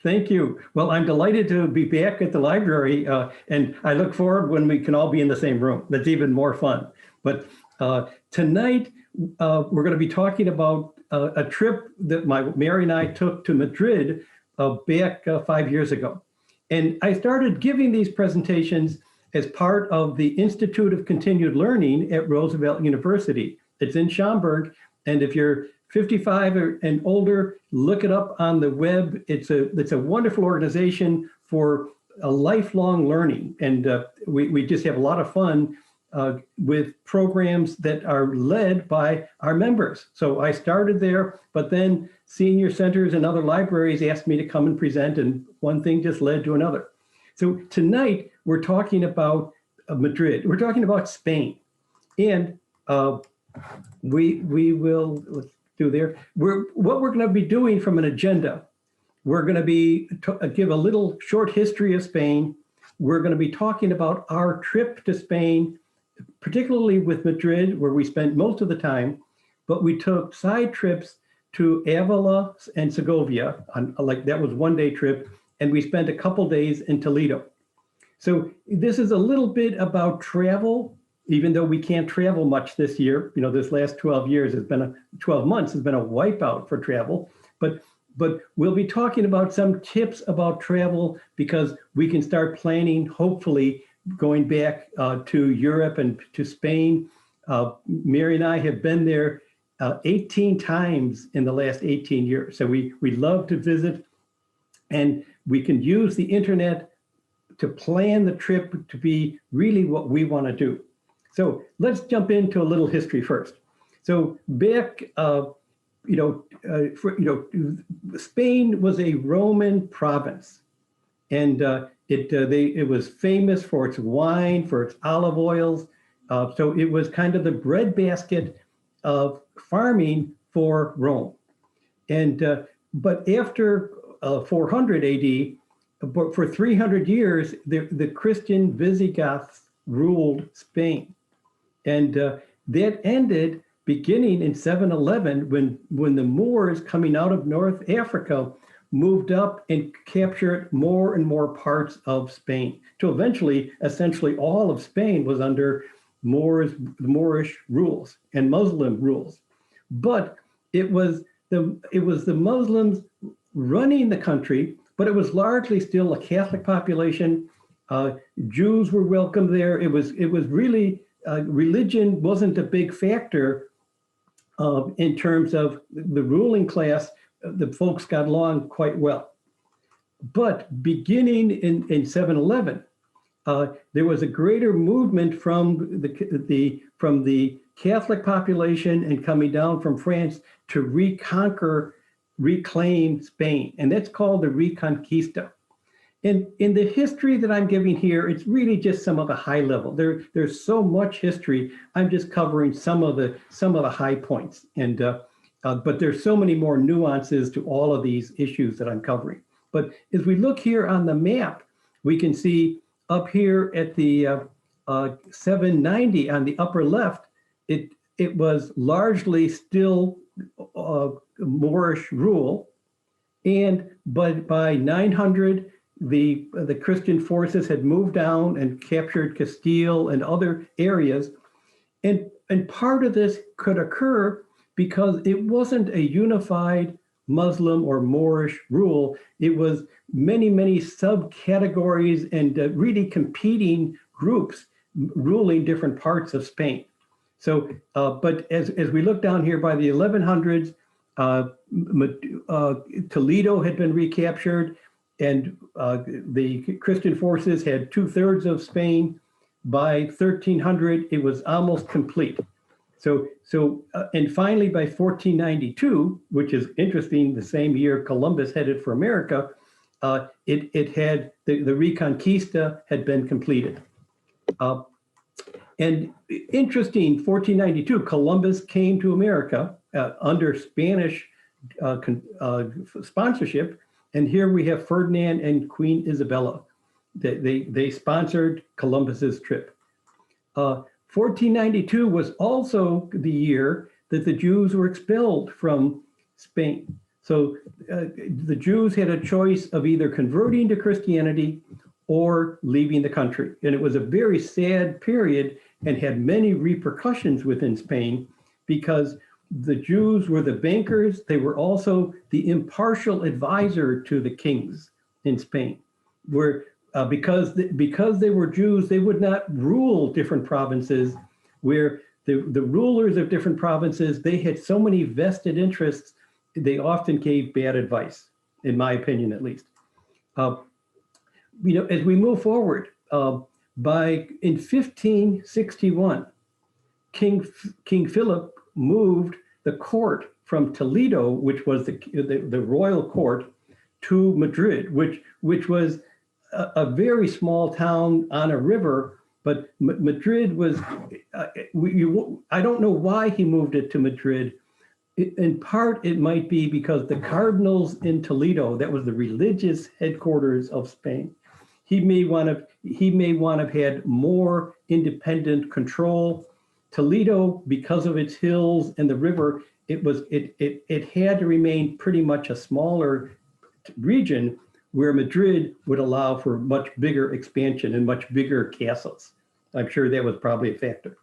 Thank you. Well, I'm delighted to be back at the library, and I look forward when we can all be in the same room. That's even more fun. But tonight, we're going to be talking about a trip that Mary and I took to Madrid back 5 years ago. And I started giving these presentations as part of the Institute of Continued Learning at Roosevelt University. It's in Schaumburg, and if you're 55 and older, look it up on the web. It's a wonderful organization for a lifelong learning. And we just have a lot of fun with programs that are led by our members. So I started there, but then senior centers and other libraries asked me to come and present, and one thing just led to another. So tonight we're talking about Madrid. We're talking about Spain. And we will, let's do there. What we're going to be doing from an agenda, we're going to be give a little short history of Spain. We're going to be talking about our trip to Spain, particularly with Madrid, where we spent most of the time, but we took side trips to Avila and Segovia, that was one-day trip, and we spent a couple days in Toledo. So this is a little bit about travel, even though we can't travel much this year. You know, this last 12 months has been a wipeout for travel, but we'll be talking about some tips about travel because we can start planning, hopefully, going back to Europe and to Spain. Mary and I have been there 18 times in the last 18 years. So we love to visit, and we can use the internet to plan the trip to be really what we want to do. So let's jump into a little history first. So back, Spain was a Roman province, and it was famous for its wine, for its olive oils. So it was kind of the breadbasket of farming for Rome. And but after 400 AD, but for 300 years, the Christian Visigoths ruled Spain. And that ended beginning in 711 when the Moors coming out of North Africa moved up and captured more and more parts of Spain, to eventually, essentially all of Spain was under Moorish rules and Muslim rules. But it was the Muslims running the country, but it was largely still a Catholic population. Jews were welcome there. It was really religion wasn't a big factor in terms of the ruling class. The folks got along quite well. But beginning in 711, there was a greater movement from the Catholic population and coming down from France to reclaim Spain, and that's called the Reconquista. And in the history that I'm giving here, it's really just some of the high level. There's so much history. I'm just covering some of the high points, and but there's so many more nuances to all of these issues that I'm covering. But as we look here on the map, we can see up here at the 790 on the upper left, it was largely still Moorish rule, but by 900. The Christian forces had moved down and captured Castile and other areas. And part of this could occur because it wasn't a unified Muslim or Moorish rule. It was many, many subcategories and really competing groups ruling different parts of Spain. So, but as we look down here by the 1100s, Toledo had been recaptured, and the Christian forces had 2/3 of Spain. By 1300, it was almost complete. And finally, by 1492, which is interesting, the same year Columbus headed for America, it had the Reconquista had been completed. And interesting, 1492, Columbus came to America under Spanish sponsorship. And here we have Ferdinand and Queen Isabella. They sponsored Columbus's trip. 1492 was also the year that the Jews were expelled from Spain. So the Jews had a choice of either converting to Christianity or leaving the country. And it was a very sad period and had many repercussions within Spain because the Jews were the bankers. They were also the impartial advisor to the kings in Spain, where because they were Jews, they would not rule different provinces, where the rulers of different provinces, they had so many vested interests, they often gave bad advice, in my opinion, at least. As we move forward, in 1561, King Philip moved the court from Toledo, which was the royal court, to Madrid, which was a very small town on a river. But Madrid was, I don't know why he moved it to Madrid. In part, it might be because the cardinals in Toledo, that was the religious headquarters of Spain, he may want to have had more independent control. Toledo, because of its hills and the river, it had to remain pretty much a smaller region, where Madrid would allow for much bigger expansion and much bigger castles. I'm sure that was probably a factor.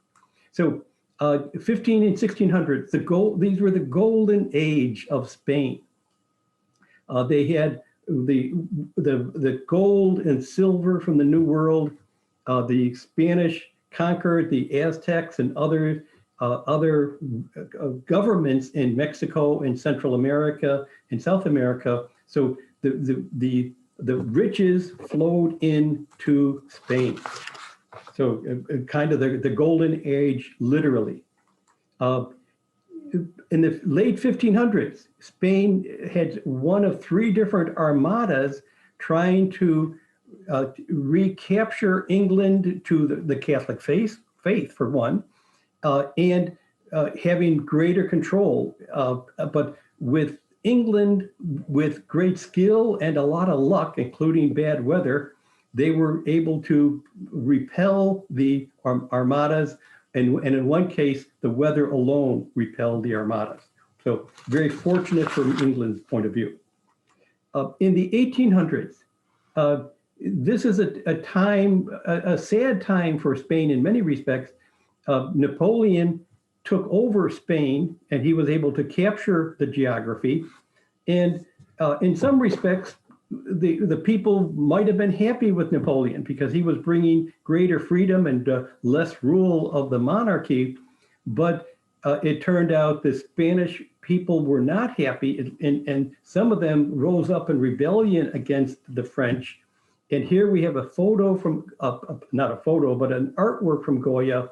So 15 and 1600s, these were the golden age of Spain. They had the gold and silver from the New World. The Spanish conquered the Aztecs and other governments in Mexico and Central America and South America. So the riches flowed into Spain. So kind of the golden age, literally. In the late 1500s, Spain had one of three different armadas trying to recapture England to the Catholic faith for one, and having greater control. But with England, with great skill and a lot of luck, including bad weather, they were able to repel the armadas. And in one case, the weather alone repelled the armadas. So very fortunate from England's point of view. In the 1800s, this is a sad time for Spain in many respects. Napoleon took over Spain and he was able to capture the geography. And in some respects, the people might have been happy with Napoleon because he was bringing greater freedom and less rule of the monarchy. But it turned out the Spanish people were not happy, and some of them rose up in rebellion against the French. And here we have a photo from, not a photo, but an artwork from Goya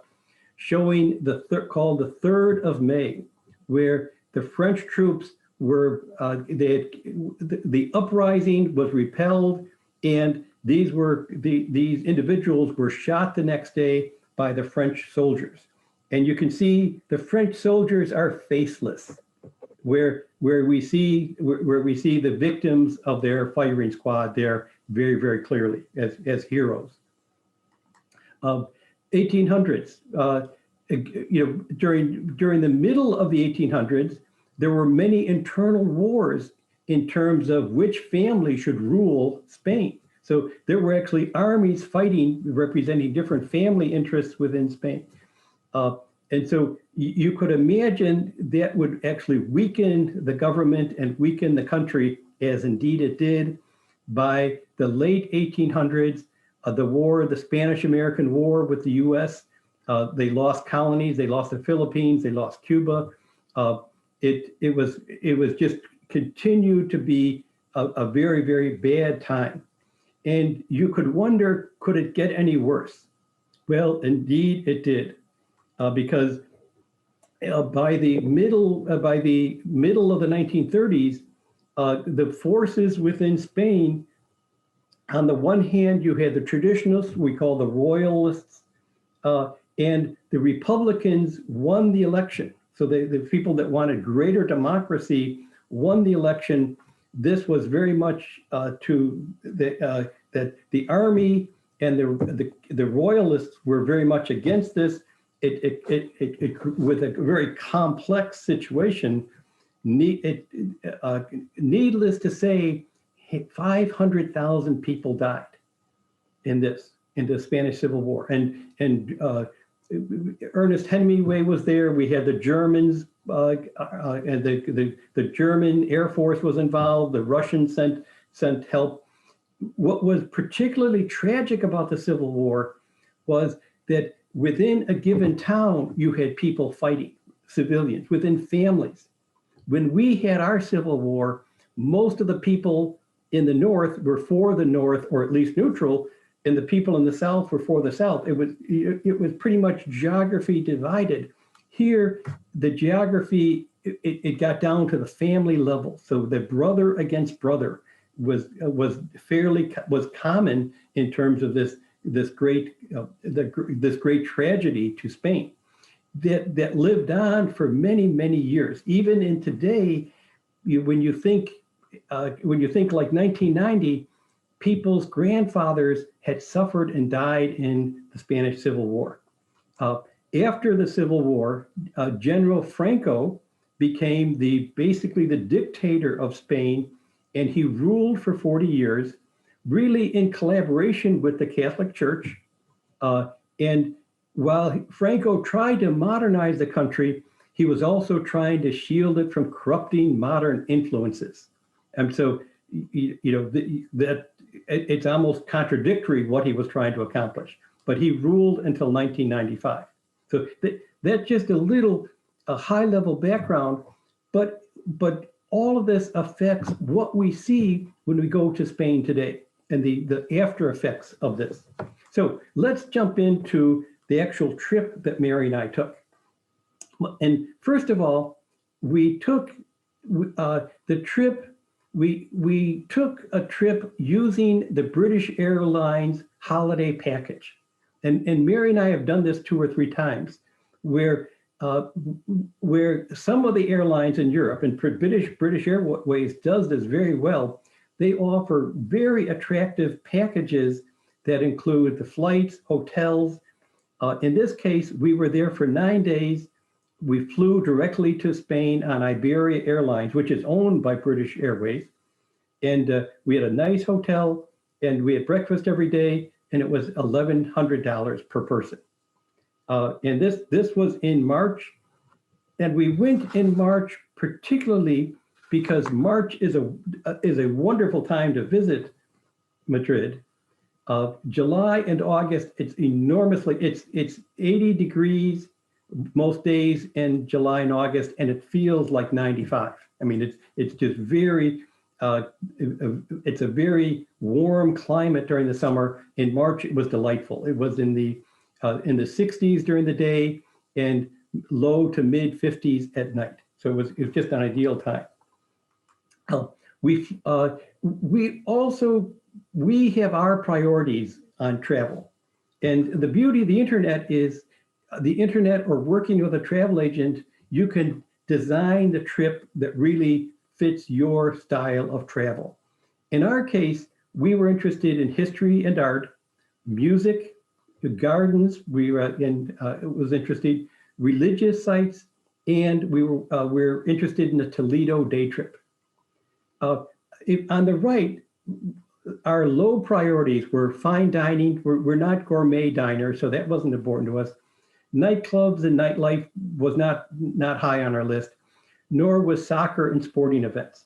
showing called the 3rd of May, where the French troops were, the uprising was repelled, and these individuals were shot the next day by the French soldiers. And you can see the French soldiers are faceless, where we see the victims of their firing squad there very, very clearly as heroes. 1800s, during the middle of the 1800s, there were many internal wars in terms of which family should rule Spain. So there were actually armies fighting, representing different family interests within Spain. And so you could imagine that would actually weaken the government and weaken the country, as indeed it did. By the late 1800s, the Spanish-American War with the US, they lost colonies, they lost the Philippines, they lost Cuba. It was just continued to be a very, very bad time. And you could wonder, could it get any worse? Well, indeed it did, because by the middle of the 1930s, the forces within Spain, on the one hand, you had the traditionalists, we call the royalists, and the Republicans won the election. So the people that wanted greater democracy won the election. This was very much that the army and the royalists were very much against this. It with a very complex situation. Needless to say, 500,000 people died in the Spanish Civil War. And Ernest Hemingway was there. We had the Germans, and the German Air Force was involved. The Russians sent help. What was particularly tragic about the Civil War was that within a given town, you had people fighting, civilians, within families. When we had our Civil War, most of the people in the North were for the North, or at least neutral, and the people in the South were for the South. It was pretty much geography divided. Here, the geography, it got down to the family level. So the brother against brother was common in terms of this great tragedy to Spain that lived on for many, many years. Even in today, when you think like 1990, people's grandfathers had suffered and died in the Spanish Civil War. After the Civil War, General Franco became basically the dictator of Spain, and he ruled for 40 years, really in collaboration with the Catholic Church. And while Franco tried to modernize the country, he was also trying to shield it from corrupting modern influences. And so, that it's almost contradictory what he was trying to accomplish. But he ruled until 1995. So that's just a high-level background. But all of this affects what we see when we go to Spain today and the after effects of this. So let's jump into the actual trip that Mary and I took. And first of all, we took the trip. We took a trip using the British Airlines holiday package. And Mary and I have done this 2 or 3 times, where some of the airlines in Europe, and British Airways does this very well, they offer very attractive packages that include the flights, hotels. In this case, we were there for 9 days. We flew directly to Spain on Iberia Airlines, which is owned by British Airways. And we had a nice hotel, and we had breakfast every day, and it was $1,100 per person. And this was in March. And we went in March particularly because March is a wonderful time to visit Madrid. July and August, it's 80 degrees most days in July and August, and it feels like 95. I mean, it's just very, it's a very warm climate during the summer. In March, it was delightful. It was in the 60s during the day and low to mid 50s at night. So it was just an ideal time. We have our priorities on travel. And the beauty of the internet is the internet, or working with a travel agent, you can design the trip that really fits your style of travel. In our case, we were interested in history and art, music, the gardens. We were was interested, religious sites, and we're interested in the Toledo day trip. On the right, our low priorities were fine dining. We're not gourmet diners, so that wasn't important to us. Nightclubs and nightlife was not high on our list, nor was soccer and sporting events.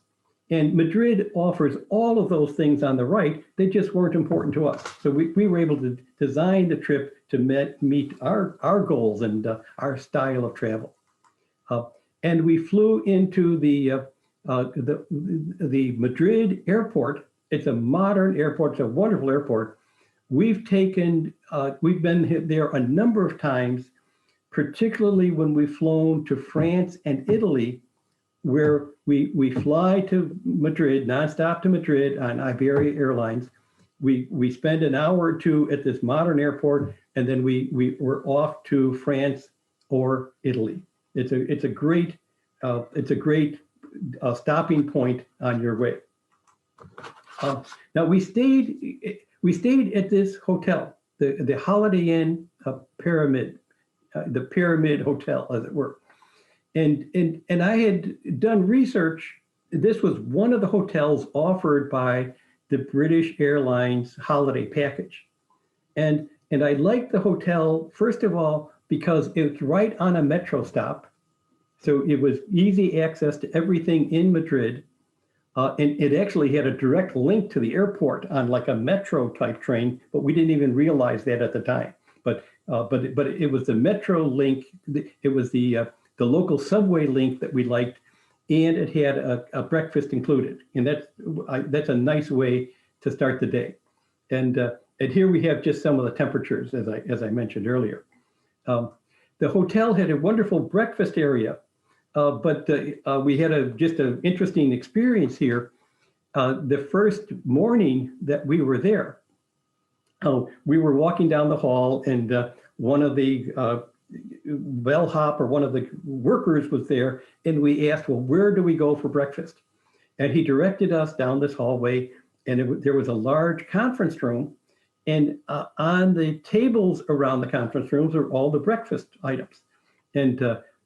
And Madrid offers all of those things on the right. They just weren't important to us. So we were able to design the trip to meet our goals and our style of travel. And we flew into the Madrid airport. It's a modern airport. It's a wonderful airport. We've been there a number of times, particularly when we've flown to France and Italy, where we fly to Madrid, nonstop to Madrid on Iberia Airlines. We spend an hour or 2 at this modern airport, and then we're off to France or Italy. It's a great stopping point on your way. Now we stayed at this hotel, the Holiday Inn Pyramid, the Pyramid Hotel, as it were. And I had done research. This was one of the hotels offered by the British Airlines holiday package. And I liked the hotel, first of all, because it's right on a metro stop. So it was easy access to everything in Madrid. And it actually had a direct link to the airport on like a metro type train, but we didn't even realize that at the time. But it was the metro link. It was the local subway link that we liked, and it had a breakfast included. And that's a nice way to start the day. And here we have just some of the temperatures, as I mentioned earlier. The hotel had a wonderful breakfast area, but we had just an interesting experience here. The first morning that we were there, we were walking down the hall, and one of the bellhop or one of the workers was there, and we asked, well, where do we go for breakfast? And he directed us down this hallway, and there was a large conference room, and on the tables around the conference rooms are all the breakfast items. And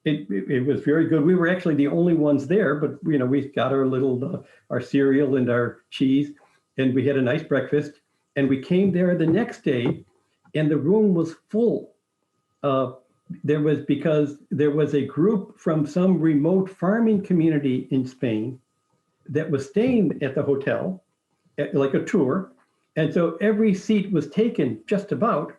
it was very good. We were actually the only ones there, but we got our little our cereal and our cheese, and we had a nice breakfast. And we came there the next day, and the room was full. Because there was a group from some remote farming community in Spain that was staying at the hotel, like a tour. And so every seat was taken just about.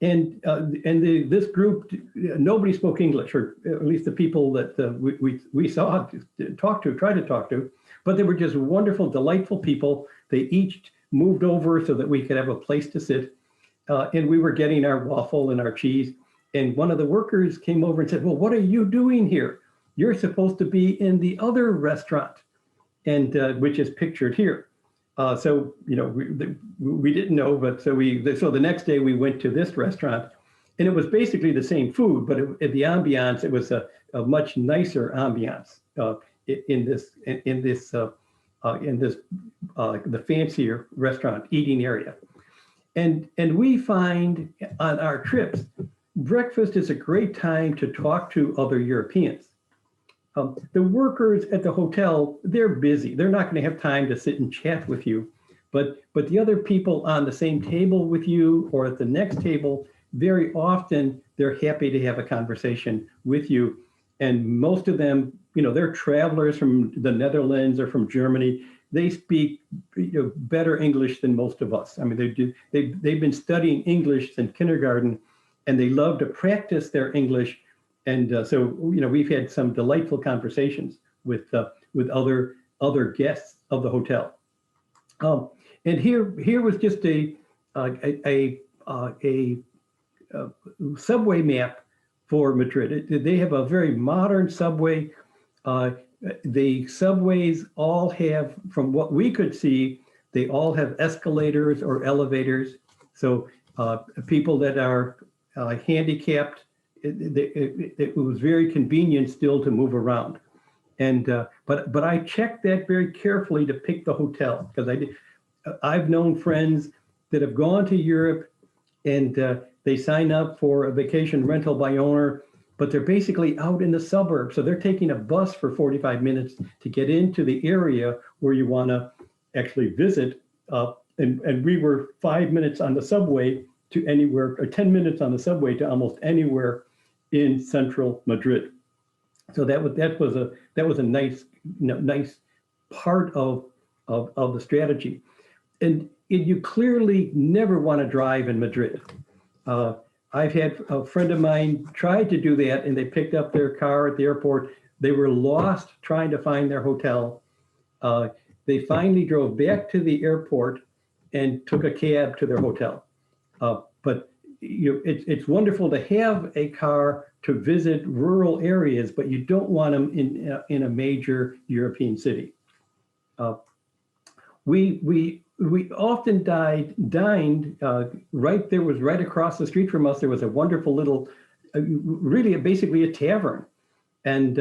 And this group, nobody spoke English, or at least the people that we saw, tried to talk to, but they were just wonderful, delightful people. They each moved over so that we could have a place to sit. And we were getting our waffle and our cheese. And one of the workers came over and said, well, what are you doing here? You're supposed to be in the other restaurant, and which is pictured here. So we didn't know, but so the next day we went to this restaurant, and it was basically the same food, but the ambiance, it was a much nicer ambiance in the fancier restaurant eating area. And we find on our trips, breakfast is a great time to talk to other Europeans. The workers at the hotel, they're busy. They're not going to have time to sit and chat with you. But the other people on the same table with you or at the next table, very often they're happy to have a conversation with you. And most of them, they're travelers from the Netherlands or from Germany. They speak better English than most of us. I mean, they've been studying English since kindergarten, and they love to practice their English. And so we've had some delightful conversations with other guests of the hotel. And here was just a subway map for Madrid. They have a very modern subway. The subways all have, from what we could see, they all have escalators or elevators. So people that are handicapped, it was very convenient still to move around. And but I checked that very carefully to pick the hotel, because I've known friends that have gone to Europe, and they sign up for a vacation rental by owner, but they're basically out in the suburbs. So they're taking a bus for 45 minutes to get into the area where you want to actually visit. And we were 5 minutes on the subway to anywhere, or 10 minutes on the subway to almost anywhere in central Madrid. So that was a nice part of the strategy. And you clearly never want to drive in Madrid. I've had a friend of mine try to do that, and they picked up their car at the airport. They were lost trying to find their hotel. They finally drove back to the airport and took a cab to their hotel. But it's wonderful to have a car to visit rural areas, but you don't want them in a major European city. We often dined right across the street from us. There was a wonderful little, basically a tavern, and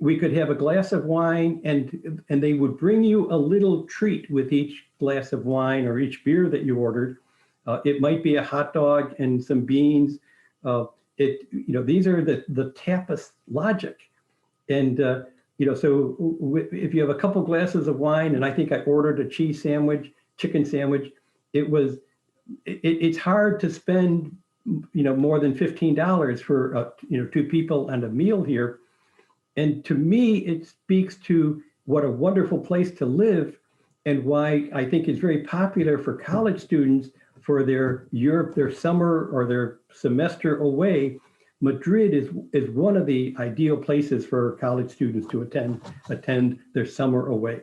we could have a glass of wine, and they would bring you a little treat with each glass of wine or each beer that you ordered. It might be a hot dog and some beans. these are the tapas logic. And, so if you have a couple glasses of wine, and I think I ordered a cheese sandwich, chicken sandwich, it's hard to spend, more than $15 for, two people and a meal here. And to me, it speaks to what a wonderful place to live, and why I think it's very popular for college students for their summer or their semester away. Madrid is one of the ideal places for college students to attend their summer away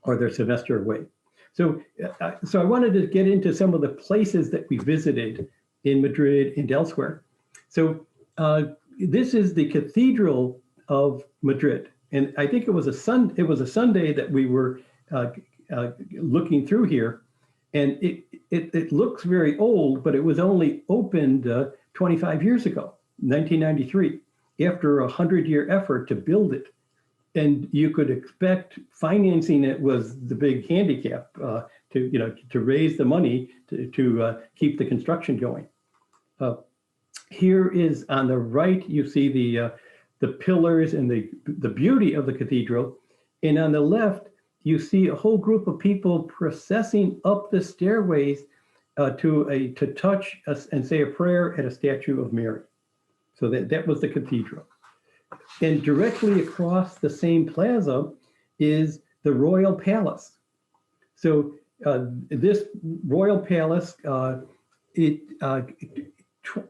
or their semester away. So I wanted to get into some of the places that we visited in Madrid and elsewhere. So this is the Cathedral of Madrid, and I think it was a Sunday that we were looking through here, and it looks very old, but it was only opened 25 years ago, 1993, after a 100-year effort to build it. And you could expect financing it was the big handicap to raise the money to keep the construction going. Here is on the right, you see the pillars and the beauty of the cathedral, and on the left you see a whole group of people processing up the stairways to touch us and say a prayer at a statue of Mary. So that was the cathedral. And directly across the same plaza is the Royal Palace. So this Royal Palace,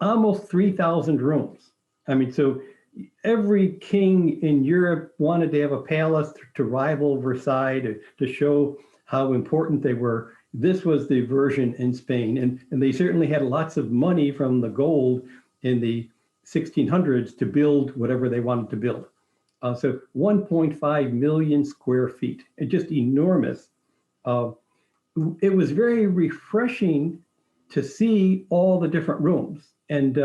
almost 3,000 rooms. I mean, so every king in Europe wanted to have a palace to rival Versailles, to show how important they were. This was the version in Spain, and they certainly had lots of money from the gold in the 1600s to build whatever they wanted to build. So 1.5 million square feet, and just enormous. It was very refreshing to see all the different rooms, and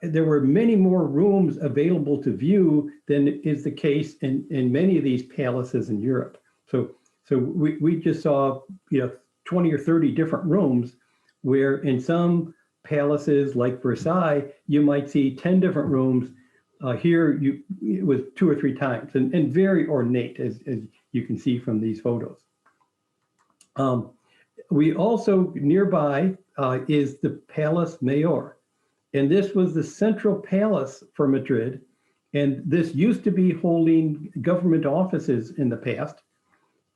there were many more rooms available to view than is the case in many of these palaces in Europe. So we just saw 20 or 30 different rooms, where in some palaces like Versailles, you might see 10 different rooms. Here it was 2 or 3 times, and very ornate, as you can see from these photos. We also, nearby is the Palace Mayor. And this was the central palace for Madrid. And this used to be holding government offices in the past.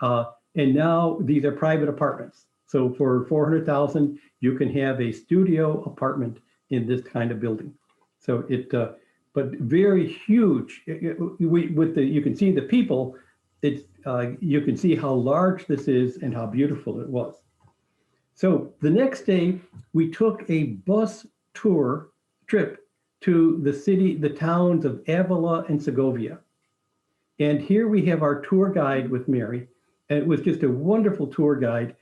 And now these are private apartments. So for 400,000, you can have a studio apartment in this kind of building. So but very huge. You can see the people. You can see how large this is and how beautiful it was. So the next day, we took a bus trip to the towns of Avila and Segovia. And here we have our tour guide with Mary. And it was just a wonderful tour guide.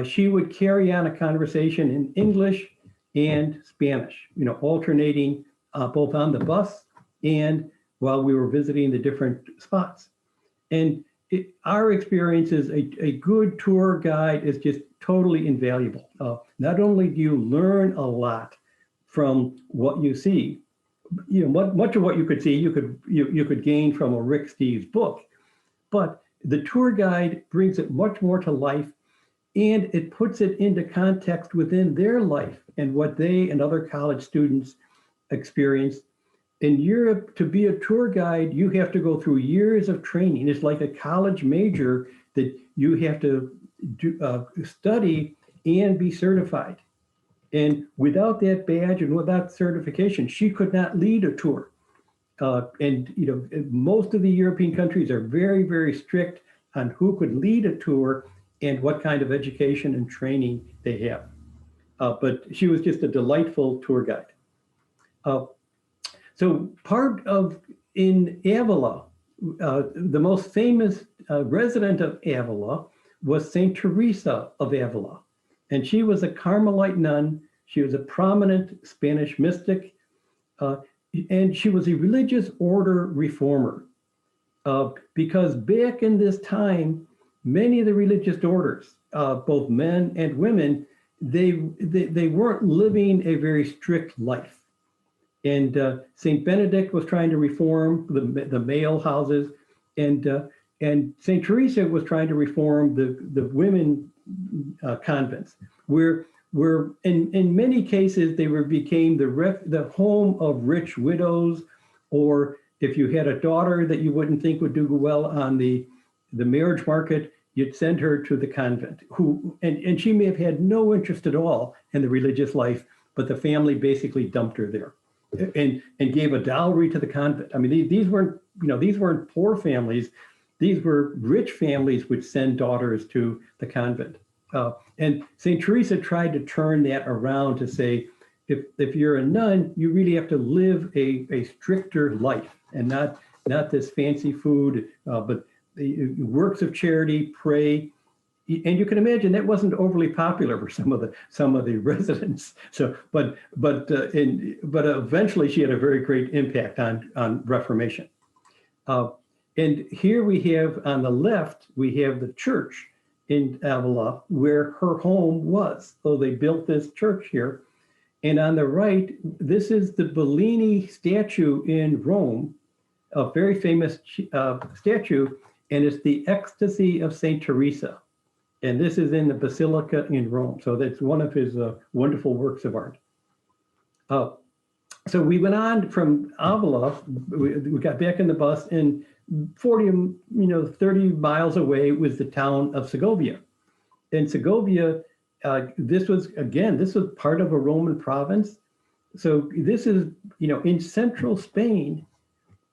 She would carry on a conversation in English and Spanish, alternating both on the bus and while we were visiting the different spots. And our experience is a good tour guide is just totally invaluable. Not only do you learn a lot from what you see, much of what you could see, you could gain from a Rick Steves book, but the tour guide brings it much more to life, and it puts it into context within their life and what they and other college students experience. In Europe, to be a tour guide, you have to go through years of training. It's like a college major that you have to study and be certified. And without that badge and without certification, she could not lead a tour. Most of the European countries are very, very strict on who could lead a tour and what kind of education and training they have. But she was just a delightful tour guide. So in Avila, the most famous resident of Avila was Saint Teresa of Avila. And she was a Carmelite nun. She was a prominent Spanish mystic. And she was a religious order reformer. Because back in this time, many of the religious orders, both men and women, they weren't living a very strict life. And Saint Benedict was trying to reform the male houses, and Saint Teresa was trying to reform the women convents, where in many cases they became the home of rich widows, or if you had a daughter that you wouldn't think would do well on the marriage market, you'd send her to the convent, and she may have had no interest at all in the religious life, but the family basically dumped her there and gave a dowry to the convent. I mean, these weren't poor families. These were rich families which send daughters to the convent. And St. Teresa tried to turn that around to say, if you're a nun, you really have to live a stricter life, and not this fancy food, but the works of charity, pray. And you can imagine that wasn't overly popular for some of the residents. So, but eventually she had a very great impact on Reformation. And here we have on the left, we have the church in Avila where her home was. So they built this church here. And on the right, this is the Bellini statue in Rome, a very famous statue, and it's the Ecstasy of Saint Teresa. And this is in the Basilica in Rome. So that's one of his wonderful works of art. So we went on from Avila, we got back in the bus, and 30 miles away was the town of Segovia. In Segovia, this was part of a Roman province. So this is, in central Spain,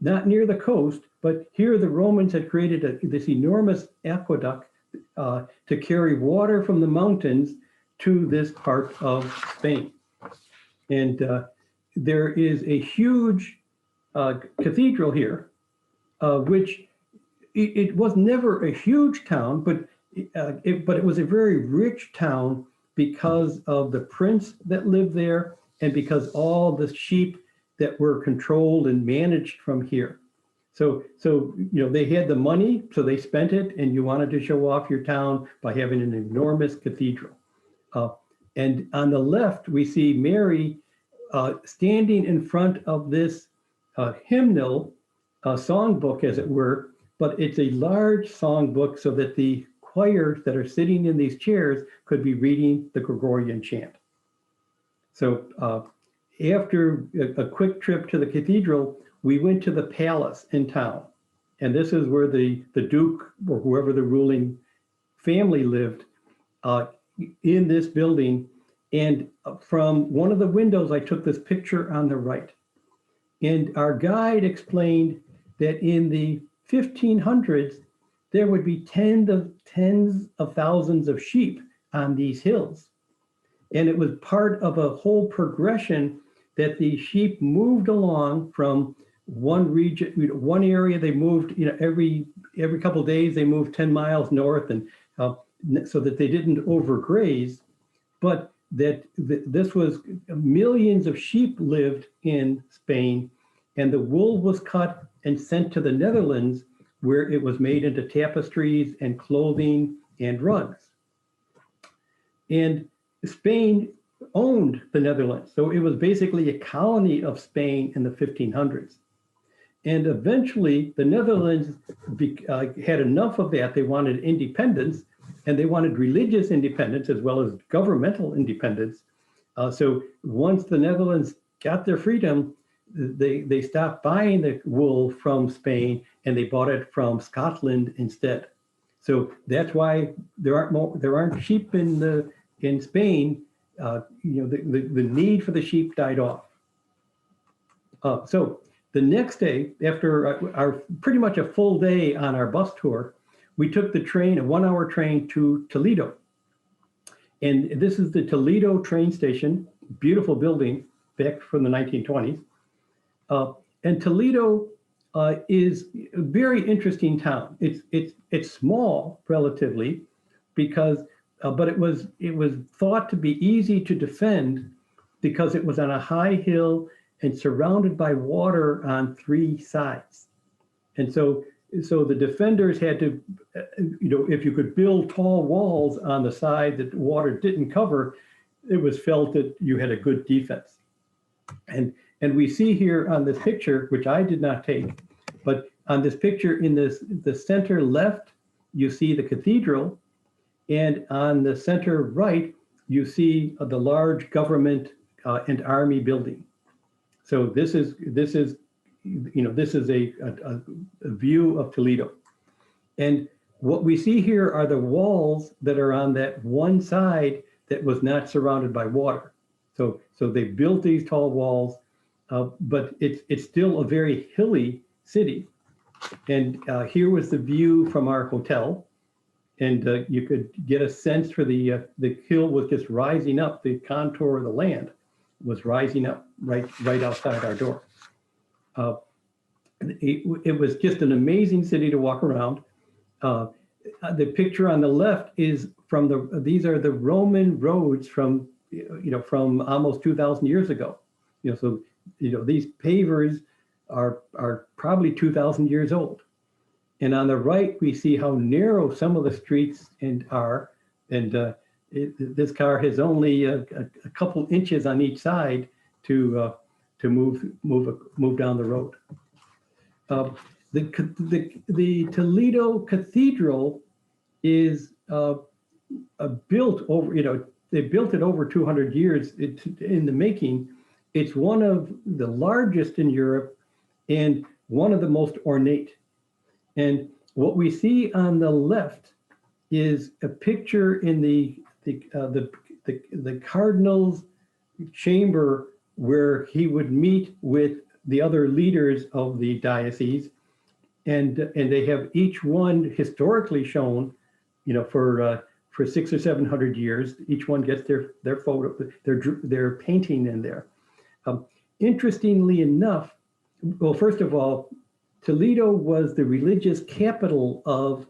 not near the coast, but here the Romans had created this enormous aqueduct to carry water from the mountains to this part of Spain. And there is a huge cathedral here, which it was never a huge town, but it was a very rich town because of the prince that lived there and because all the sheep that were controlled and managed from here. So they had the money, so they spent it, and you wanted to show off your town by having an enormous cathedral. And on the left, we see Mary standing in front of this hymnal songbook, as it were, but it's a large songbook so that the choirs that are sitting in these chairs could be reading the Gregorian chant. So after a quick trip to the cathedral, we went to the palace in town. And this is where the Duke or whoever the ruling family lived in this building. And from one of the windows, I took this picture on the right. And our guide explained that in the 1500s, there would be tens of thousands of sheep on these hills. And it was part of a whole progression that the sheep moved along from one region, one area. They moved, every couple of days they moved 10 miles north, and so that they didn't overgraze. But this was millions of sheep lived in Spain, and the wool was cut and sent to the Netherlands, where it was made into tapestries and clothing and rugs. And Spain owned the Netherlands, so it was basically a colony of Spain in the 1500s. And eventually, the Netherlands had enough of that. They wanted independence, and they wanted religious independence as well as governmental independence. So once the Netherlands got their freedom, they stopped buying the wool from Spain, and they bought it from Scotland instead. So that's why there aren't sheep in Spain. The need for the sheep died off. So the next day, after our pretty much a full day on our bus tour, we took the train, a 1-hour train to Toledo. And this is the Toledo train station, beautiful building back from the 1920s. And Toledo is a very interesting town. It's small relatively, because but it was thought to be easy to defend because it was on a high hill and surrounded by water on 3 sides. And so the defenders had to, if you could build tall walls on the side that the water didn't cover, it was felt that you had a good defense. And we see here on this picture, which I did not take, but on this picture in the center left, you see the cathedral, and on the center right, you see the large government and army building. So this is a view of Toledo. And what we see here are the walls that are on that one side that was not surrounded by water. So they built these tall walls, but it's still a very hilly city. And here was the view from our hotel. And you could get a sense for the hill was just rising up. The contour of the land was rising up right outside our door. It was just an amazing city to walk around. The picture on the left is these are the Roman roads from almost 2,000 years ago. So these pavers are probably 2,000 years old. And on the right, we see how narrow some of the streets are. And this car has only a couple inches on each side to move down the road. The Toledo Cathedral is built over, they built it over 200 years in the making. It's one of the largest in Europe and one of the most ornate. And what we see on the left is a picture in the cardinal's chamber where he would meet with the other leaders of the diocese, and they have each one historically shown, for 600 or 700 years. Each one gets their photo, their painting in there. Interestingly enough, well, first of all, Toledo was the religious capital of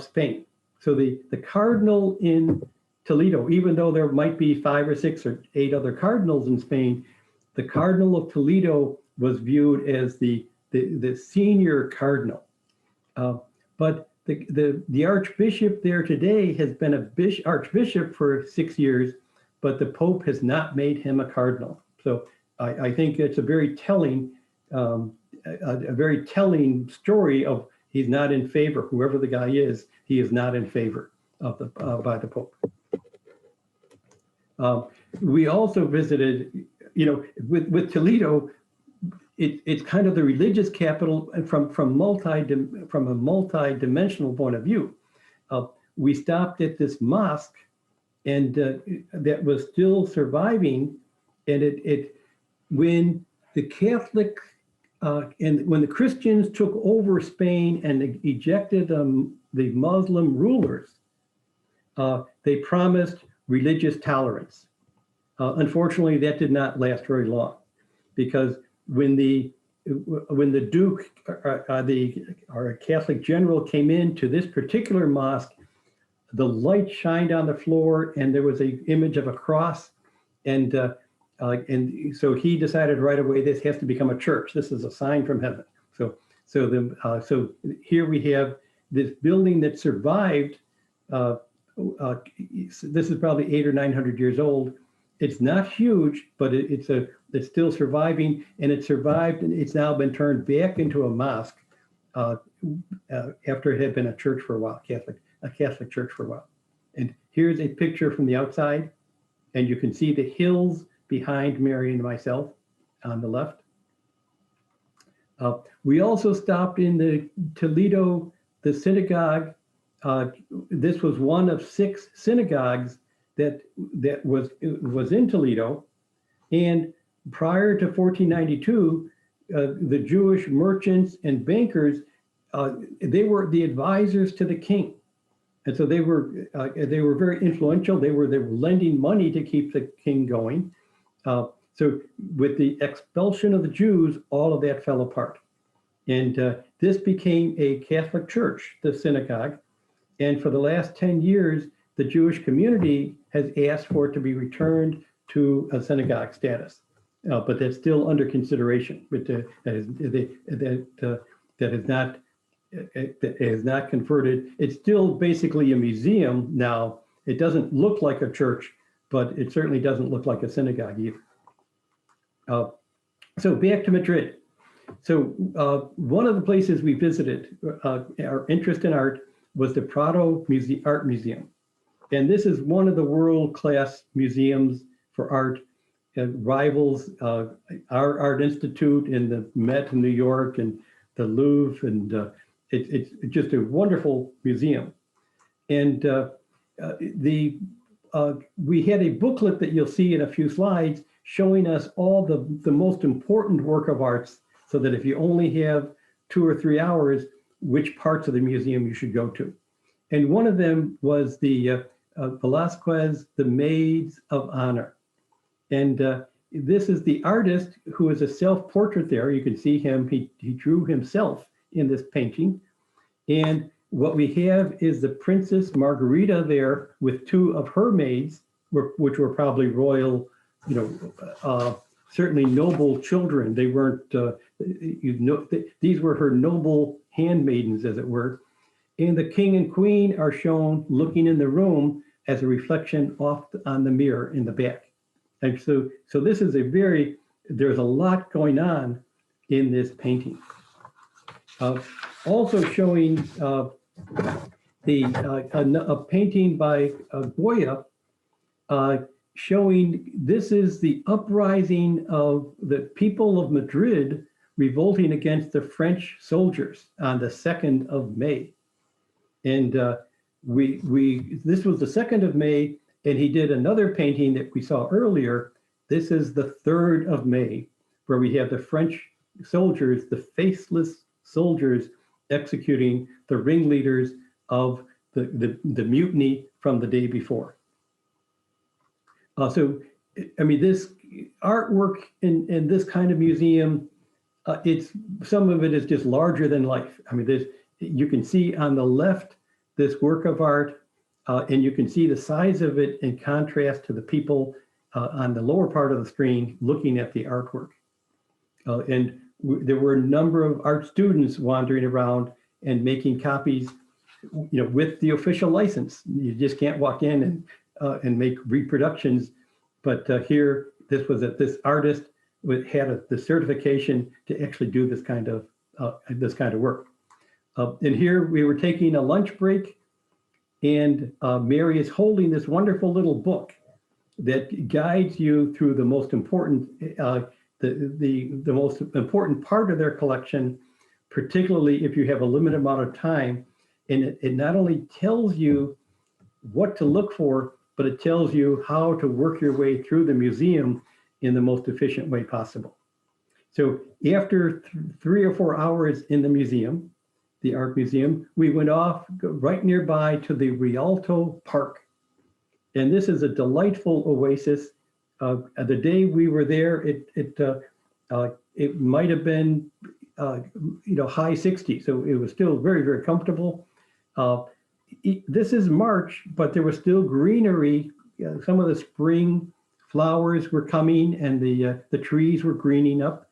Spain. So the cardinal in Toledo, even though there might be 5 or 6 or 8 other cardinals in Spain, the Cardinal of Toledo was viewed as the senior cardinal. But the archbishop there today has been archbishop for 6 years, but the Pope has not made him a cardinal. So I think it's a very telling story of he's not in favor. Whoever the guy is, he is not in favor of by the Pope. We also visited, with Toledo, it's kind of the religious capital from a multi-dimensional point of view. We stopped at this mosque, and that was still surviving, and when the Catholic and when the Christians took over Spain and ejected the Muslim rulers, they promised religious tolerance. Unfortunately, that did not last very long, because when the Duke or a Catholic general came into this particular mosque, the light shined on the floor, and there was an image of a cross, and so he decided right away, this has to become a church. This is a sign from heaven. So here we have this building that survived. This is probably 800 or 900 years old. It's not huge, but it's still surviving, and it survived, and it's now been turned back into a mosque after it had been a church for a while, a Catholic church for a while. And here's a picture from the outside, and you can see the hills behind Mary and myself on the left. We also stopped in the Toledo, the synagogue. This was one of 6 synagogues that was in Toledo, and prior to 1492, the Jewish merchants and bankers, they were the advisors to the king, and so they were very influential. They were lending money to keep the king going. So with the expulsion of the Jews, all of that fell apart, and this became a Catholic church, the synagogue, and for the last 10 years, the Jewish community has asked for it to be returned to a synagogue status, but that's still under consideration. But that has not converted. It's still basically a museum now. It doesn't look like a church, but it certainly doesn't look like a synagogue either. So back to Madrid. So one of the places we visited, our interest in art, was the Prado Art Museum. And this is one of the world-class museums for art. It rivals our Art Institute in the Met in New York and the Louvre, and it's just a wonderful museum. And we had a booklet that you'll see in a few slides showing us all the most important work of arts, so that if you only have 2 or 3 hours, which parts of the museum you should go to. And one of them was the Velazquez, the Maids of Honor. And this is the artist who is a self-portrait there. You can see him, he drew himself in this painting. And what we have is the Princess Margarita there with 2 of her maids, which were probably royal, certainly noble children. They weren't, these were her noble handmaidens, as it were. And the king and queen are shown looking in the room as a reflection off on the mirror in the back. And so this is there's a lot going on in this painting. Also showing a painting by Goya, showing this is the uprising of the people of Madrid revolting against the French soldiers on the 2nd of May. And this was the 2nd of May, and he did another painting that we saw earlier. This is the 3rd of May, where we have the French soldiers, the faceless soldiers, executing the ringleaders of the mutiny from the day before. So, I mean, this artwork in this kind of museum, some of it is just larger than life. I mean, you can see on the left this work of art, and you can see the size of it in contrast to the people on the lower part of the screen looking at the artwork. And there were a number of art students wandering around and making copies, with the official license. You just can't walk in and make reproductions. But here, this artist had the certification to actually do this kind of work. And here we were taking a lunch break, and Mary is holding this wonderful little book that guides you through the most important the most important part of their collection, particularly if you have a limited amount of time. And it not only tells you what to look for, but it tells you how to work your way through the museum in the most efficient way possible. So after 3 or 4 hours in the museum, the art museum, we went off right nearby to the Rialto Park. And this is a delightful oasis. The day we were there, it might have been high 60s, so it was still very, very comfortable. This is March, but there was still greenery. Some of the spring flowers were coming, and the trees were greening up.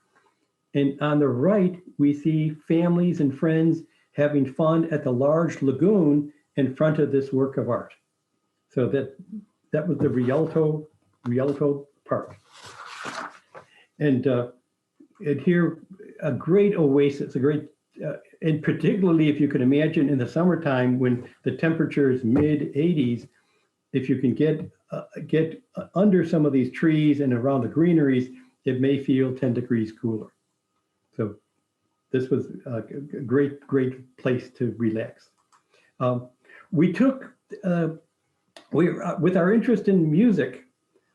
And on the right, we see families and friends having fun at the large lagoon in front of this work of art. So that was the Rialto Park. And here, a great oasis, and particularly if you can imagine in the summertime when the temperature is mid-80s, if you can get under some of these trees and around the greeneries, it may feel 10 degrees cooler. So this was a great place to relax. With our interest in music,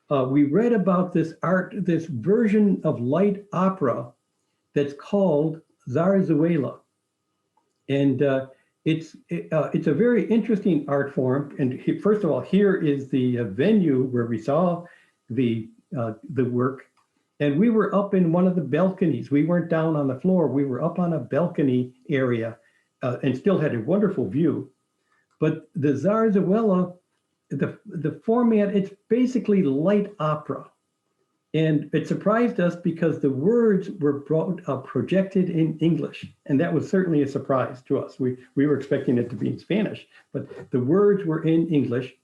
we read about this version of light opera that's called Zarzuela. And it's a very interesting art form. And first of all, here is the venue where we saw the work. And we were up in one of the balconies. We weren't down on the floor. We were up on a balcony area and still had a wonderful view. But the Zarzuela, the format, it's basically light opera. And it surprised us because the words were projected in English. And that was certainly a surprise to us. We were expecting it to be in Spanish, but the words were in English.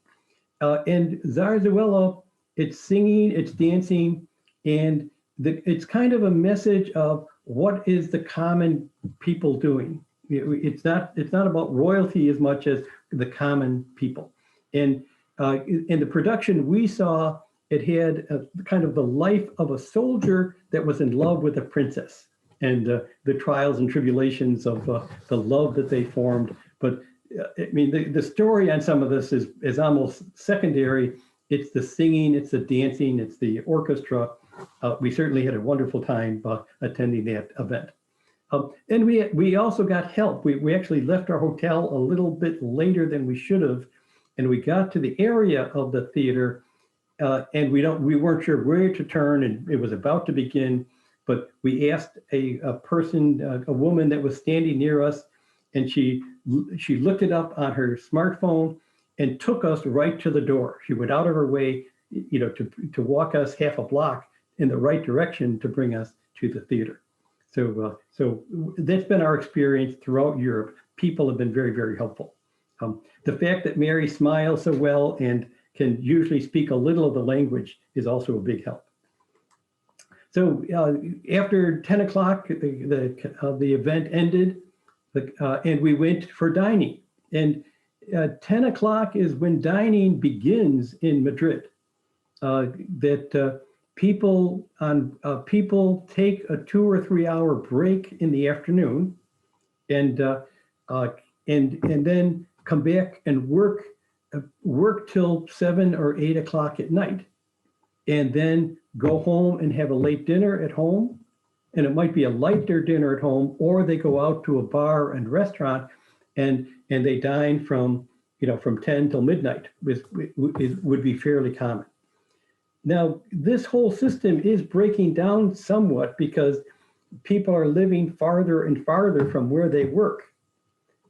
And Zarzuela it's singing, it's dancing, and it's kind of a message of what is the common people doing. It's not about royalty as much as the common people. And in the production we saw, it had kind of the life of a soldier that was in love with a princess, and the trials and tribulations of the love that they formed. But I mean, the story on some of this is almost secondary. It's the singing, it's the dancing, it's the orchestra. We certainly had a wonderful time attending that event. And we also got help. We actually left our hotel a little bit later than we should have, and we got to the area of the theater, and we weren't sure where to turn, and it was about to begin. But we asked a woman that was standing near us, and she looked it up on her smartphone and took us right to the door. She went out of her way, to walk us half a block in the right direction to bring us to the theater. So that's been our experience throughout Europe. People have been very, very helpful. The fact that Mary smiles so well and can usually speak a little of the language is also a big help. So after 10 o'clock, the event ended, and we went for dining. And 10 o'clock is when dining begins in Madrid. People take a 2 or 3 hour break in the afternoon, and then come back and work till 7 or 8 o'clock at night, and then go home and have a late dinner at home. And it might be a lighter dinner at home, or they go out to a bar and restaurant, and they dine from 10 till midnight, would be fairly common. Now, this whole system is breaking down somewhat because people are living farther and farther from where they work.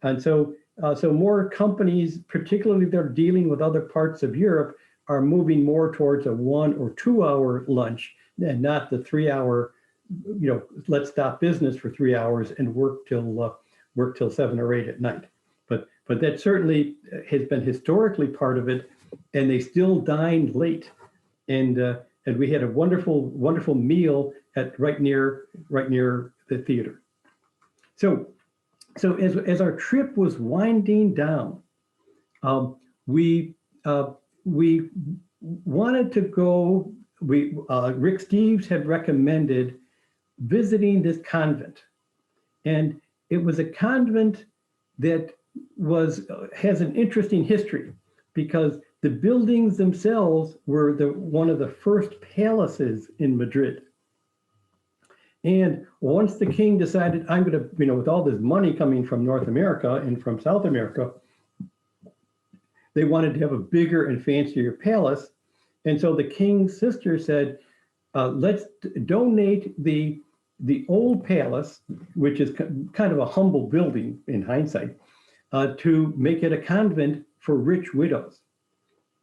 And so more companies, particularly that are dealing with other parts of Europe, are moving more towards a 1 or 2 hour lunch, and not the 3 hour, let's stop business for 3 hours and work till 7 or 8 at night. But that certainly has been historically part of it, and they still dine late. And we had a wonderful meal at right near the theater. So as our trip was winding down, we wanted to go. Rick Steves had recommended visiting this convent, and it was a convent that has an interesting history, because the buildings themselves were one of the first palaces in Madrid. And once the king decided, I'm going to, with all this money coming from North America and from South America, they wanted to have a bigger and fancier palace. And so the king's sister said, let's donate the old palace, which is kind of a humble building in hindsight, to make it a convent for rich widows.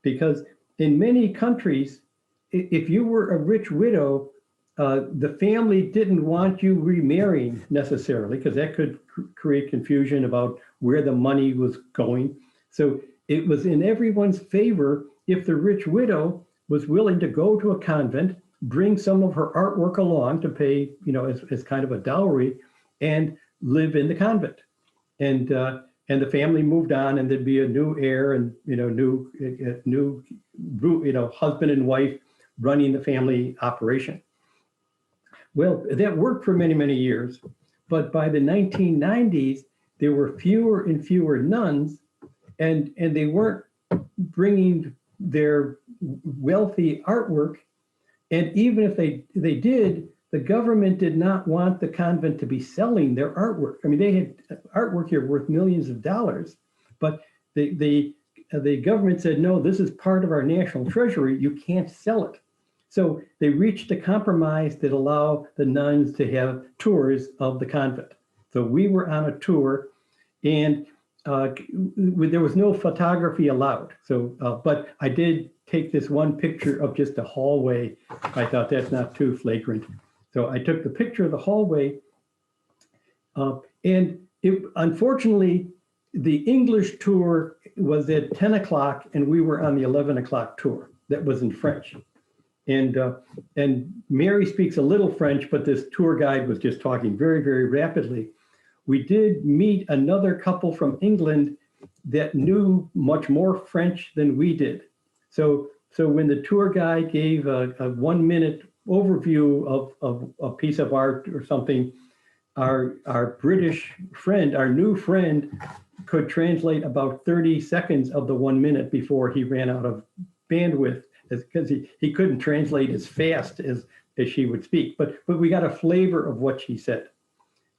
Because in many countries, if you were a rich widow, the family didn't want you remarrying necessarily, because that could create confusion about where the money was going. So it was in everyone's favor if the rich widow was willing to go to a convent, bring some of her artwork along to pay, as kind of a dowry, and live in the convent. And the family moved on, and there'd be a new heir, and new husband and wife running the family operation. Well, that worked for many, many years, but by the 1990s, there were fewer and fewer nuns, and they weren't bringing their wealthy artwork. And even if they did, the government did not want the convent to be selling their artwork. I mean, they had artwork here worth millions of dollars, but the government said, no, this is part of our national treasury. You can't sell it. So they reached a compromise that allowed the nuns to have tours of the convent. So we were on a tour, and there was no photography allowed. So, but I did take this one picture of just a hallway. I thought that's not too flagrant. So I took the picture of the hallway, and unfortunately, the English tour was at 10 o'clock, and we were on the 11 o'clock tour that was in French. And Mary speaks a little French, but this tour guide was just talking very, very rapidly. We did meet another couple from England that knew much more French than we did. So when the tour guide gave a 1 minute overview of a piece of art or something, our British friend, our new friend, could translate about 30 seconds of the 1 minute before he ran out of bandwidth, because he couldn't translate as fast as she would speak. But we got a flavor of what she said.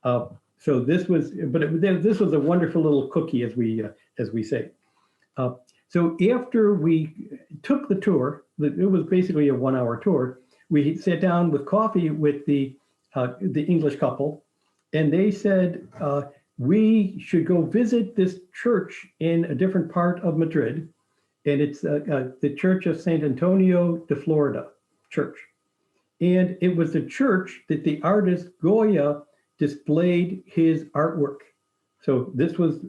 So this was, this was a wonderful little cookie, as we say. So after we took the tour, it was basically a 1 hour tour. We sat down with coffee with the English couple, and they said we should go visit this church in a different part of Madrid, and it's the Church of San Antonio de Florida Church. And it was the church that the artist Goya displayed his artwork. So this was,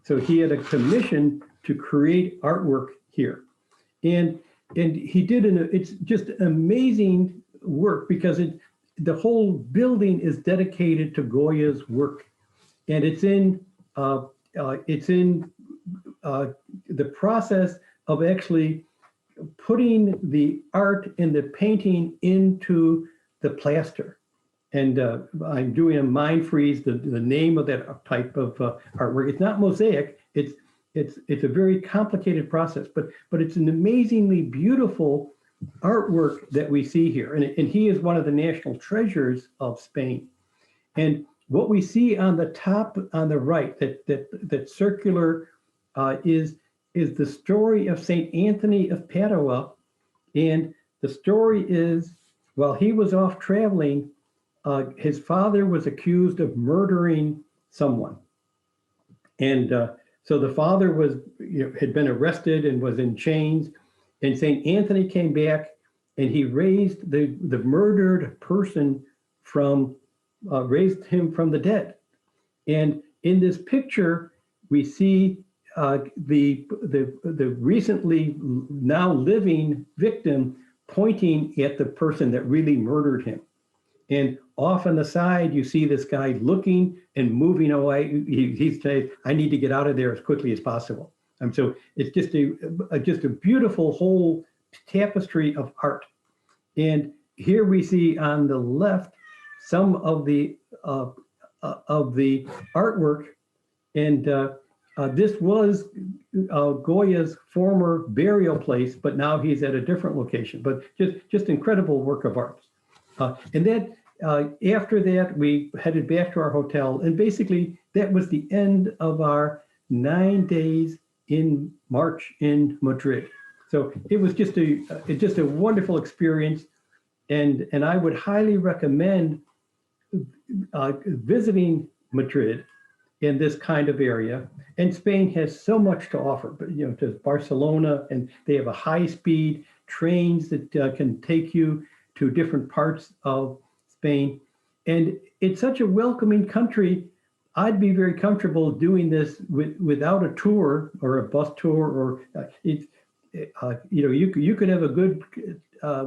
so he had a commission to create artwork here. And he did, it's just amazing work, because the whole building is dedicated to Goya's work. And it's in the process of actually putting the art and the painting into the plaster. And I'm doing a mind freeze, the name of that type of artwork. It's not mosaic. It's a very complicated process, but it's an amazingly beautiful artwork that we see here. And he is one of the national treasures of Spain. And what we see on the top, on the right, that circular is the story of Saint Anthony of Padua. And the story is, while he was off traveling, his father was accused of murdering someone. And so the father was, had been arrested and was in chains. And Saint Anthony came back, and he raised the murdered person from, raised him from the dead. And in this picture, we see the recently now living victim pointing at the person that really murdered him. And off on the side, you see this guy looking and moving away. He's saying, "I need to get out of there as quickly as possible." So it's just a beautiful whole tapestry of art. And here we see on the left some of the artwork, and this was Goya's former burial place, but now he's at a different location. But just incredible work of art. And then after that, we headed back to our hotel, and basically that was the end of our 9 days in March in Madrid. So it was just a wonderful experience, and I would highly recommend visiting Madrid in this kind of area. And Spain has so much to offer, but to Barcelona, and they have a high-speed trains that can take you to different parts of Spain. And it's such a welcoming country. I'd be very comfortable doing this without a tour or a bus tour, or you could have a good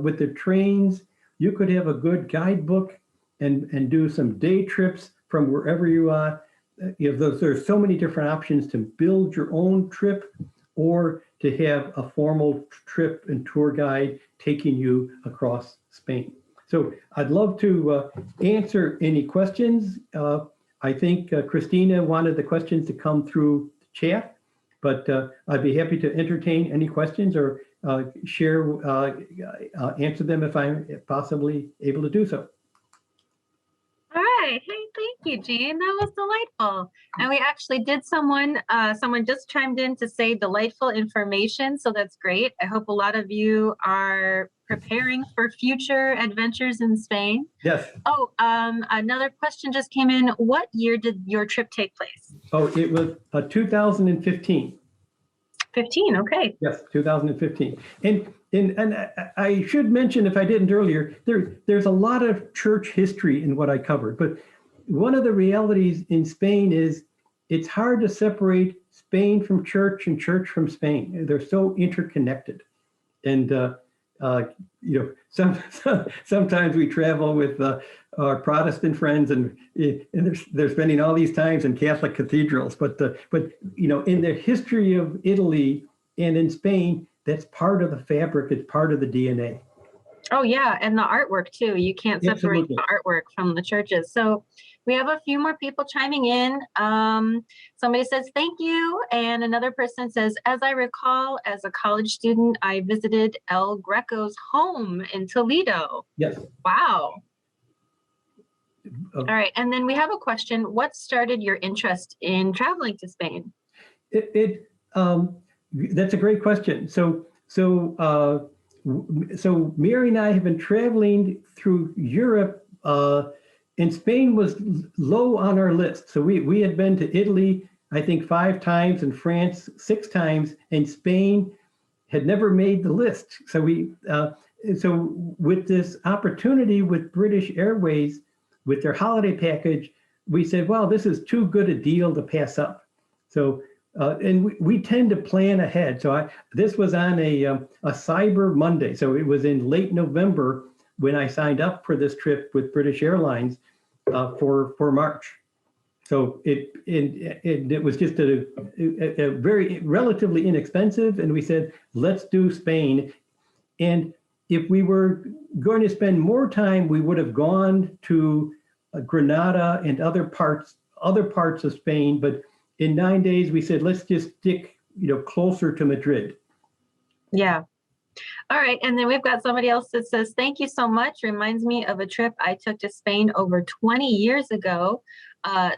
with the trains. You could have a good guidebook and do some day trips from wherever you are. There's so many different options to build your own trip, or to have a formal trip and tour guide taking you across Spain. So I'd love to answer any questions. I think Christina wanted the questions to come through the chat, but I'd be happy to entertain any questions or answer them if I'm possibly able to do so. All right. Hey, thank you, Gene. That was delightful. And we actually did someone just chimed in to say delightful information. So that's great. I hope a lot of you are preparing for future adventures in Spain. Yes. Oh, another question just came in. What year did your trip take place? Oh, it was 2015. 15, okay. Yes, 2015. And I should mention, if I didn't earlier, there's a lot of church history in what I covered. But one of the realities in Spain is it's hard to separate Spain from church and church from Spain. They're so interconnected. And Sometimes we travel with our Protestant friends, and they're spending all these times in Catholic cathedrals. But in the history of Italy and in Spain, that's part of the fabric. It's part of the DNA. Oh yeah, and the artwork too. You can't separate Absolutely. the artwork from the churches. So we have a few more people chiming in. Somebody says thank you, and another person says, as I recall, as a college student, I visited El Greco's home in Toledo. Yes. Wow. All right, and then we have a question. What started your interest in traveling to Spain? That's a great question. So Mary and I have been traveling through Europe, and Spain was low on our list. So we had been to Italy, I think 5 times, and France 6 times, and Spain had never made the list. So so with this opportunity with British Airways, with their holiday package, we said, well, this is too good a deal to pass up. So and we tend to plan ahead. So this was on a Cyber Monday. So it was in late November when I signed up for this trip with British Airlines for March. So it was just a very relatively inexpensive, and we said, let's do Spain. And if we were going to spend more time, we would have gone to Granada and other parts of Spain, but in 9 days, we said, let's just stick, closer to Madrid. Yeah. All right. And then we've got somebody else that says, thank you so much. Reminds me of a trip I took to Spain over 20 years ago.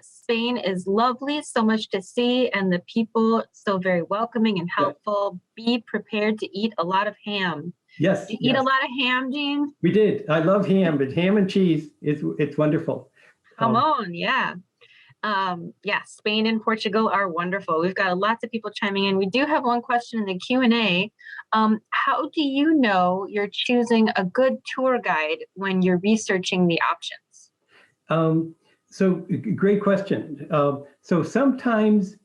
Spain is lovely, so much to see, and the people so very welcoming and helpful. Yeah. Be prepared to eat a lot of ham. Yes. Did you eat a lot of ham, Gene? We did. I love ham, but ham and cheese, it's wonderful. Come on. Yeah. Spain and Portugal are wonderful. We've got lots of people chiming in. We do have one question in the Q&A. How do you know you're choosing a good tour guide when you're researching the options? So great question. So sometimes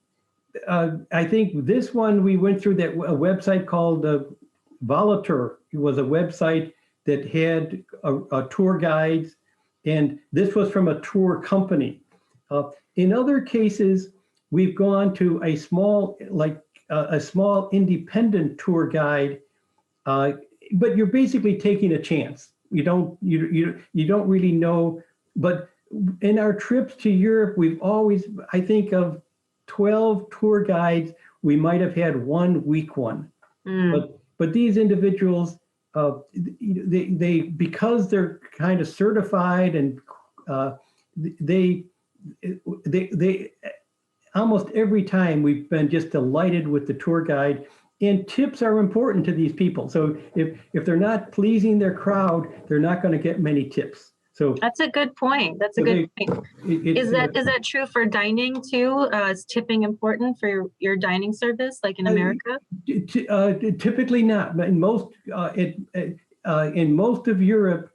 I think this one we went through a website called Volatur. It was a website that had a tour guides, and this was from a tour company. In other cases, we've gone to a small independent tour guide, but you're basically taking a chance. You don't really know. But in our trips to Europe, we've always, I think of 12 tour guides, we might have had one weak one. But these individuals, they because they're kind of certified, and they almost every time we've been just delighted with the tour guide. And tips are important to these people. So if they're not pleasing their crowd, they're not going to get many tips. So that's a good point. That's a good point. Is that true for dining too? Is tipping important for your dining service, like in America? Typically not. In most of Europe,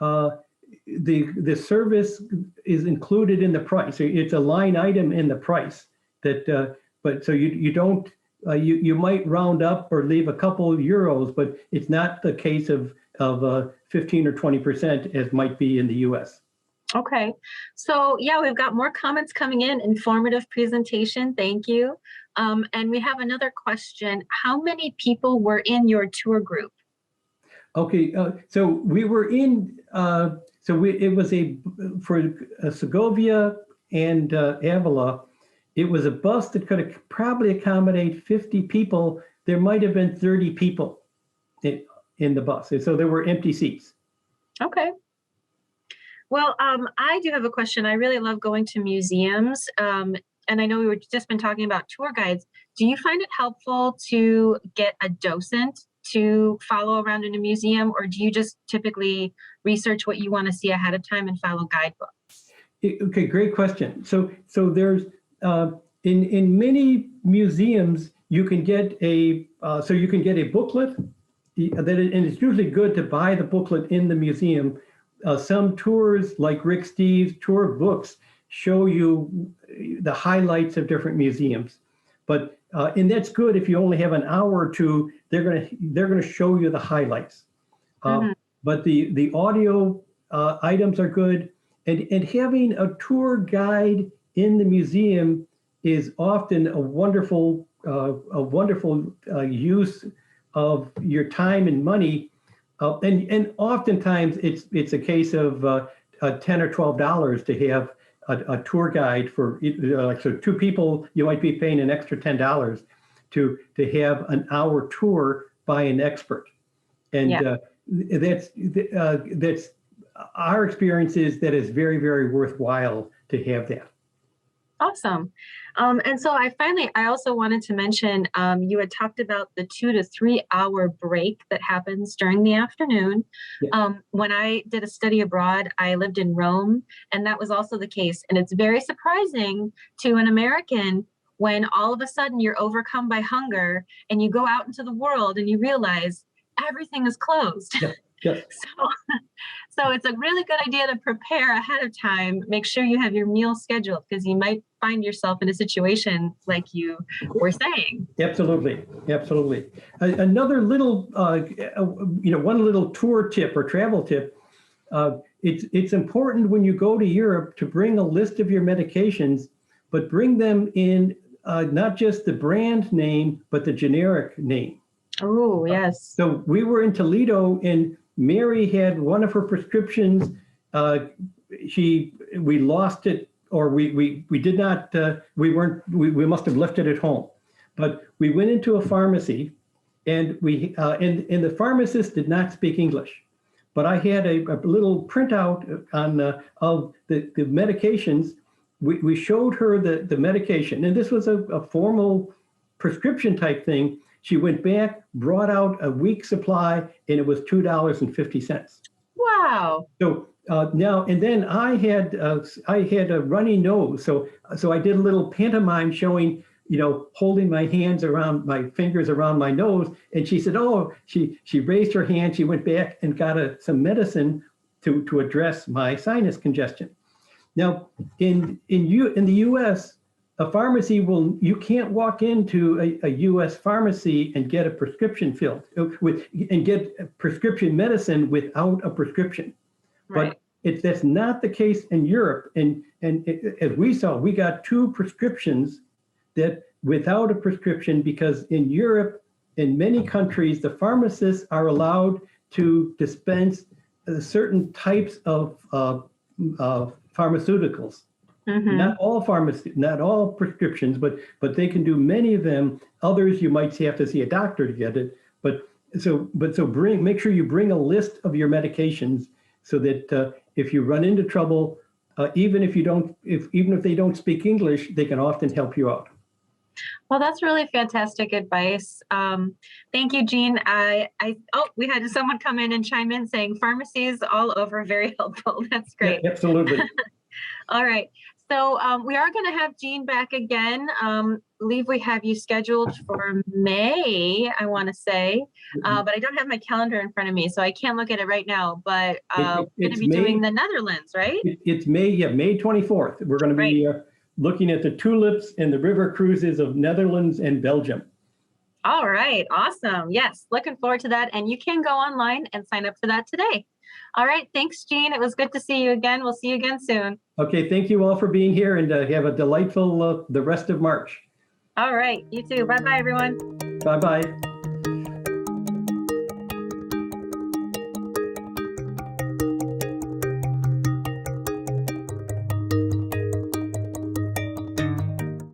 the service is included in the price. It's a line item in the price. But so you don't. You might round up or leave a couple of euros, but it's not the case of 15 or 20% as might be in the US. Okay. So yeah, we've got more comments coming in. Informative presentation. Thank you. And we have another question. How many people were in your tour group? Okay. So we were in, it was for Segovia and Avila. It was a bus that could probably accommodate 50 people. There might have been 30 people in the bus. And so there were empty seats. Okay. Well, I do have a question. I really love going to museums. And I know we've just been talking about tour guides. Do you find it helpful to get a docent to follow around in a museum, or do you just typically research what you want to see ahead of time and follow guidebooks? Okay, great question. So there's in many museums you can get a booklet, and it's usually good to buy the booklet in the museum. Some tours, like Rick Steves' tour books, show you the highlights of different museums. And that's good if you only have an hour or two. They're gonna show you the highlights. Mhm. But the audio items are good, and having a tour guide in the museum is often a wonderful use of your time and money, and oftentimes it's a case of $10 or $12 to have a tour guide for like, so two people, you might be paying an extra $10 to have an hour tour by an expert. And Yeah. That's our experience is that it's very, very worthwhile to have that. Awesome. And so I also wanted to mention, you had talked about the 2 to 3 hour break that happens during the afternoon. Yeah. When I did a study abroad, I lived in Rome, and that was also the case. And it's very surprising to an American when all of a sudden you're overcome by hunger and you go out into the world and you realize everything is closed. Yeah. Yes. So it's a really good idea to prepare ahead of time. Make sure you have your meal scheduled, because you might find yourself in a situation like you were saying. Absolutely, absolutely. Another little, one little tour tip or travel tip. It's important when you go to Europe to bring a list of your medications, but bring them in not just the brand name, but the generic name. Oh, yes. So we were in Toledo, and Mary had one of her prescriptions. We lost it, or we did not. We must have left it at home. But we went into a pharmacy, and and the pharmacist did not speak English. But I had a little printout of the medications. We showed her the medication, and this was a formal prescription type thing. She went back, brought out a week's supply, and it was $2.50. Wow. So now, and then I had a runny nose, so I did a little pantomime showing, holding my fingers around my nose, and she said, "Oh," she raised her hand, she went back and got some medicine to address my sinus congestion. Now, in the U.S., a pharmacy you can't walk into a U.S. pharmacy and get a prescription filled and get prescription medicine without a prescription. Right. But that's not the case in Europe. And as we saw, we got 2 prescriptions that without a prescription, because in Europe, in many countries, the pharmacists are allowed to dispense certain types of pharmaceuticals. Mhm. Not all prescriptions, but they can do many of them. Others you might have to see a doctor to get it. Make sure you bring a list of your medications, so that if you run into trouble, even if they don't speak English, they can often help you out. Well, that's really fantastic advice. Thank you, Gene. We had someone come in and chime in saying pharmacies all over, very helpful. That's great. Yeah, absolutely. All right. So we are going to have Gene back again. I believe we have you scheduled for May, I want to say, but I don't have my calendar in front of me, so I can't look at it right now. But we're going to be doing the Netherlands, right? It's May 24th. We're going to be looking at the tulips and the river cruises of Netherlands and Belgium. All right. Awesome. Yes. Looking forward to that. And you can go online and sign up for that today. All right. Thanks, Gene. It was good to see you again. We'll see you again soon. Okay. Thank you all for being here, and have a delightful the rest of March. All right. You too. Bye-bye, everyone. Bye-bye.